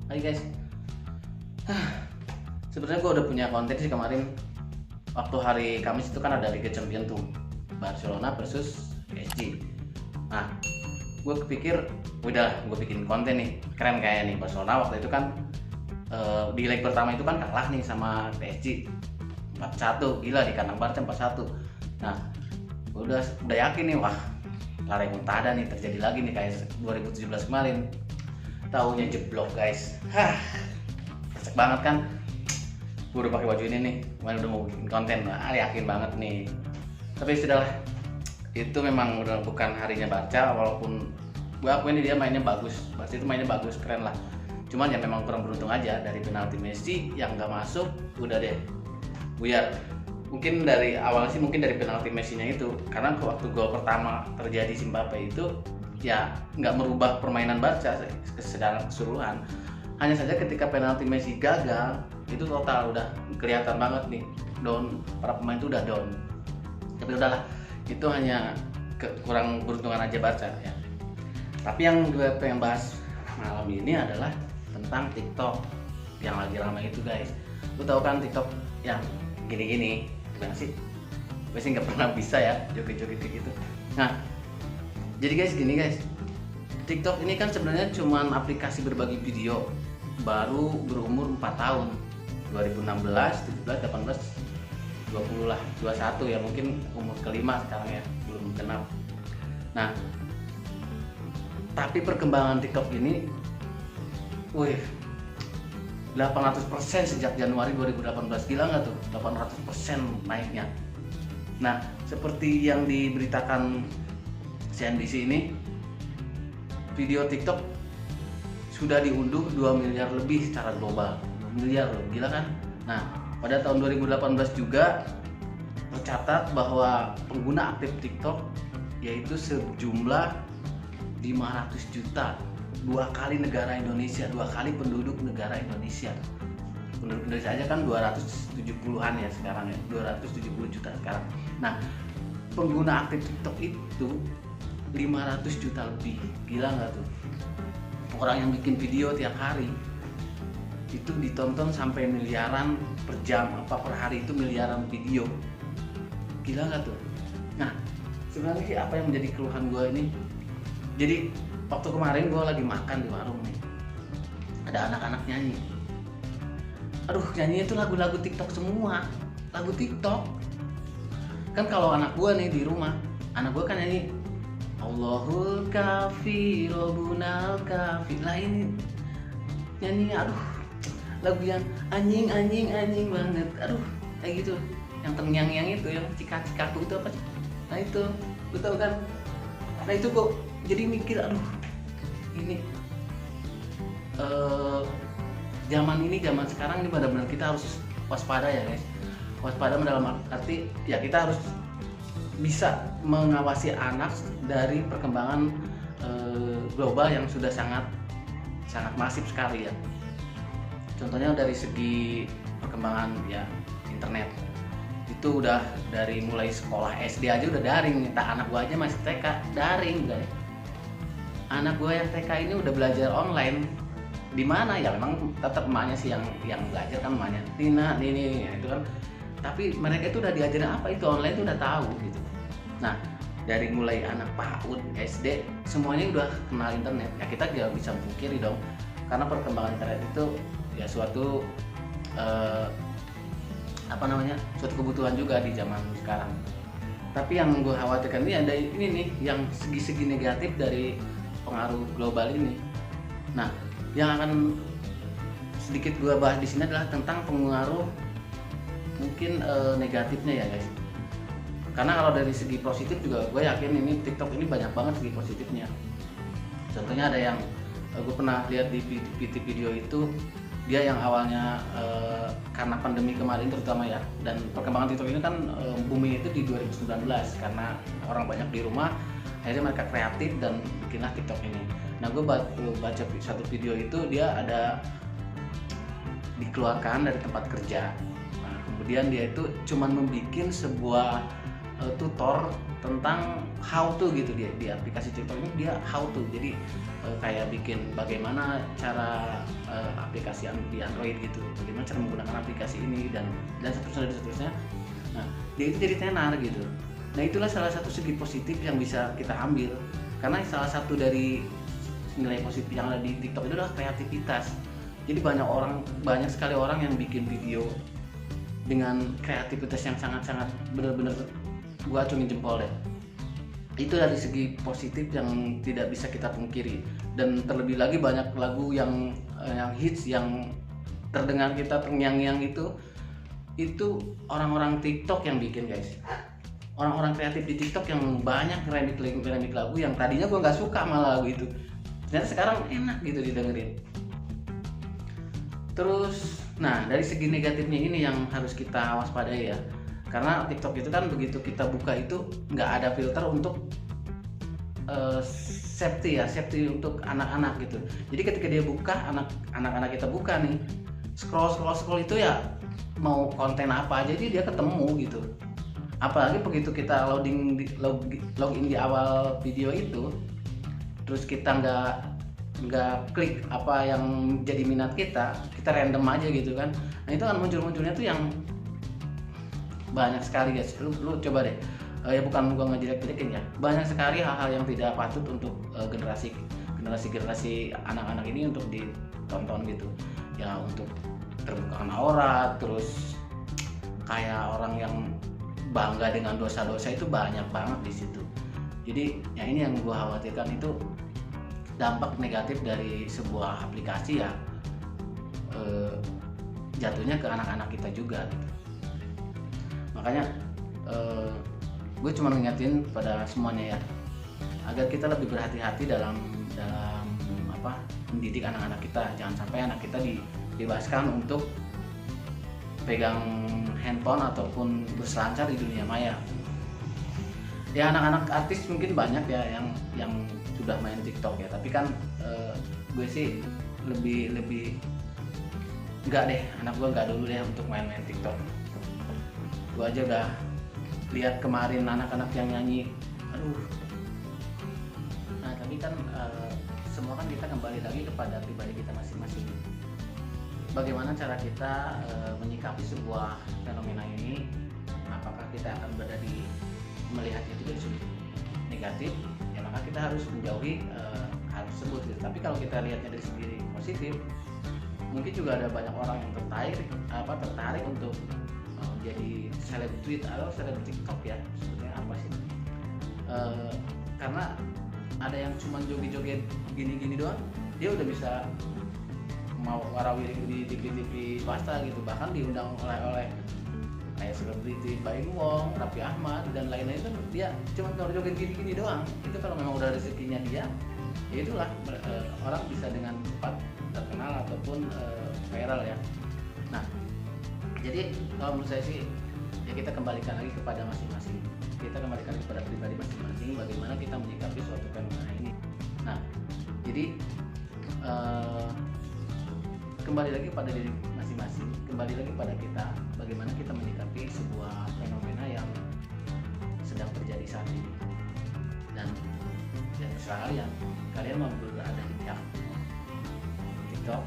Hai guys, sebenarnya gue udah punya konten sih kemarin. Waktu hari Kamis itu kan ada Liga Champions tuh, Barcelona versus PSG. Nah, gue kepikir udah gue bikin konten nih, keren kayak nih. Barcelona waktu itu kan di leg pertama itu kan kalah nih sama PSG 4-1, gila di kandang Barca 4-1. Nah, gue udah yakin nih, wah La Remontada nih terjadi lagi nih kayak 2017 kemarin. Taunya jeblok guys. Kocak banget kan. Gue udah pakai baju ini nih, kemarin udah mau bikin konten, yakin banget nih. Tapi sudahlah, itu memang udah bukan harinya Barca. Walaupun gue akuin dia mainnya bagus, Barca itu mainnya bagus, keren lah. Cuman ya memang kurang beruntung aja, dari penalti Messi yang gak masuk, udah deh buyar. Mungkin dari awal sih mungkin dari penalti Messi-nya itu, karena waktu gol pertama terjadi Mbappe itu ya nggak merubah permainan Barca secara keseluruhan. Hanya saja ketika penalti Messi gagal, itu total udah kelihatan banget nih down, para pemain itu udah down. Tapi udahlah, itu hanya kurang beruntungan aja Barca ya. Tapi yang gue pengen bahas malam ini adalah tentang TikTok yang lagi ramai itu guys. Lu tahu kan TikTok yang gini-gini, gimana sih? Gue sih nggak pernah bisa ya joget-joget kayak gitu. Nah, jadi guys gini guys, TikTok ini kan sebenarnya cuma aplikasi berbagi video, baru berumur 4 tahun, 2016, 17, 18, 20 lah, 21 ya, mungkin umur kelima sekarang ya, belum genap. Nah, tapi perkembangan TikTok ini, wih, 800% sejak Januari 2018, gila nggak tuh? 800% naiknya. Nah, seperti yang diberitakan CNBC ini, video TikTok sudah diunduh 2 miliar lebih secara global. 2 miliar loh, gila kan? Nah, pada tahun 2018 juga tercatat bahwa pengguna aktif TikTok yaitu sejumlah 500 juta. 2 kali negara Indonesia, 2 kali penduduk negara Indonesia. Penduduk Indonesia aja kan 270-an ya sekarang ya, 270 juta sekarang. Nah, pengguna aktif TikTok itu 500 juta lebih, gila nggak tuh? Orang yang bikin video tiap hari itu ditonton sampai miliaran per jam, apa per hari itu miliaran video, gila nggak tuh? Nah, sebenarnya sih apa yang menjadi keluhan gue ini? Jadi waktu kemarin gue lagi makan di warung nih, ada anak-anak nyanyi. Aduh, nyanyinya itu lagu-lagu TikTok semua, lagu TikTok. Kan kalau anak gue nih di rumah, anak gue kan nyanyi Allahul Kafi, Robunal Kafi. Lah ini nyanyinya aduh, lagu yang anjing banget. Aduh, kayak gitu. Yang terngiang-ngiang itu, yang cika-cikaku itu apa sih? Nah itu, lu tahu kan? Nah itu kok jadi mikir, aduh, ini zaman sekarang ini benar-benar kita harus waspada ya guys. Waspada dalam arti ya kita harus bisa mengawasi anak dari perkembangan global yang sudah sangat masif sekali ya. Contohnya dari segi perkembangan ya internet, itu udah dari mulai sekolah SD aja udah daring. Anak gua aja masih TK daring guys. Anak gua yang TK ini udah belajar online. Di mana ya, memang tetap emaknya sih yang belajar kan, emaknya Tina ini ya, itu kan. Tapi mereka itu udah diajarin apa itu online itu udah tahu gitu. Nah, dari mulai anak PAUD, SD, semuanya udah kenal internet. Ya kita juga bisa pungkiri dong, karena perkembangan internet itu ya suatu suatu kebutuhan juga di zaman sekarang. Tapi yang gue khawatirkan ini ada ini nih, yang segi-segi negatif dari pengaruh global ini. Nah, yang akan sedikit gue bahas di sini adalah tentang pengaruh mungkin negatifnya ya guys. Karena kalau dari segi positif juga gue yakin ini TikTok ini banyak banget segi positifnya. Contohnya ada yang gue pernah lihat di video itu, dia yang awalnya karena pandemi kemarin terutama ya, dan perkembangan TikTok ini kan booming itu di 2019 karena orang banyak di rumah, akhirnya mereka kreatif dan bikinlah TikTok ini. Nah, gue baca satu video itu, dia ada dikeluarkan dari tempat kerja. Nah, kemudian dia itu cuman membuat sebuah tutor tentang how to gitu. Dia di aplikasi TikTok ini dia how to, jadi kayak bikin bagaimana cara aplikasi di Android gitu, bagaimana cara menggunakan aplikasi ini dan seterusnya. Nah, dia itu jadi tenar gitu. Nah, itulah salah satu segi positif yang bisa kita ambil, karena salah satu dari nilai positif yang ada di TikTok itu adalah kreativitas. Jadi banyak sekali orang yang bikin video dengan kreativitas yang sangat-sangat benar-benar gua acungin jempol deh. Itu dari segi positif yang tidak bisa kita pungkiri. Dan terlebih lagi banyak lagu yang hits yang terdengar kita terngiang-ngiang itu orang-orang TikTok yang bikin, guys. Orang-orang kreatif di TikTok yang banyak remix lagu yang tadinya gue nggak suka malah lagu itu, ternyata sekarang enak gitu didengerin. Terus, nah dari segi negatifnya ini yang harus kita waspadai ya, karena TikTok itu kan begitu kita buka itu nggak ada filter untuk safety untuk anak-anak gitu. Jadi ketika dia buka, anak-anak kita buka nih, scroll itu ya mau konten apa aja dia ketemu gitu. Apalagi begitu kita login di awal video itu, terus kita nggak klik apa yang jadi minat kita random aja gitu kan. Nah itu kan munculnya tuh yang banyak sekali, guys. Lu coba deh, ya bukan gua ngejelek-jelekin ya, banyak sekali hal-hal yang tidak patut untuk generasi anak-anak ini untuk ditonton gitu ya, untuk terbuka aurat, terus kayak orang yang bangga dengan dosa-dosa itu banyak banget di situ. Jadi ya ini yang gue khawatirkan, itu dampak negatif dari sebuah aplikasi ya, jatuhnya ke anak-anak kita juga gitu. Makanya gue cuma ngingetin pada semuanya ya, agar kita lebih berhati-hati dalam mendidik anak-anak kita. Jangan sampai anak kita dibebaskan untuk pegang handphone ataupun berselancar di dunia maya. Ya anak-anak artis mungkin banyak ya yang sudah main TikTok ya, tapi kan gue sih lebih enggak deh, anak gue enggak dulu deh untuk main-main TikTok. Gue aja udah lihat kemarin anak-anak yang nyanyi, aduh. Nah tapi kan semua kan kita kembali lagi kepada pribadi kita masing-masing. Bagaimana cara kita menyikapi sebuah fenomena ini? Apakah kita akan melihat itu dari sudut negatif? Ya maka kita harus menjauhi hal tersebut gitu. Tapi kalau kita lihatnya dari segi positif, mungkin juga ada banyak orang yang tertarik untuk jadi seleb TikTok ya, sebetulnya apa sih? Karena ada yang cuma joget-joget gini-gini doang, dia udah bisa mau warawiri di TV swasta gitu, bahkan diundang oleh kayak selebriti Baim Wong, Raffi Ahmad dan lain-lain, itu dia cuma joget gini-gini doang. Itu kalau memang udah rezekinya dia, ya itulah orang bisa dengan cepat terkenal ataupun viral ya. Nah jadi kalau menurut saya sih ya kita kembalikan lagi kepada masing-masing, kita kembalikan kepada pribadi masing-masing, bagaimana kita menyikapi suatu fenomena ini. Nah jadi kembali lagi pada diri masing-masing, kembali lagi pada kita, bagaimana kita menyikapi sebuah fenomena yang sedang terjadi saat ini. Dan terserah kalian mau berada di pihak TikTok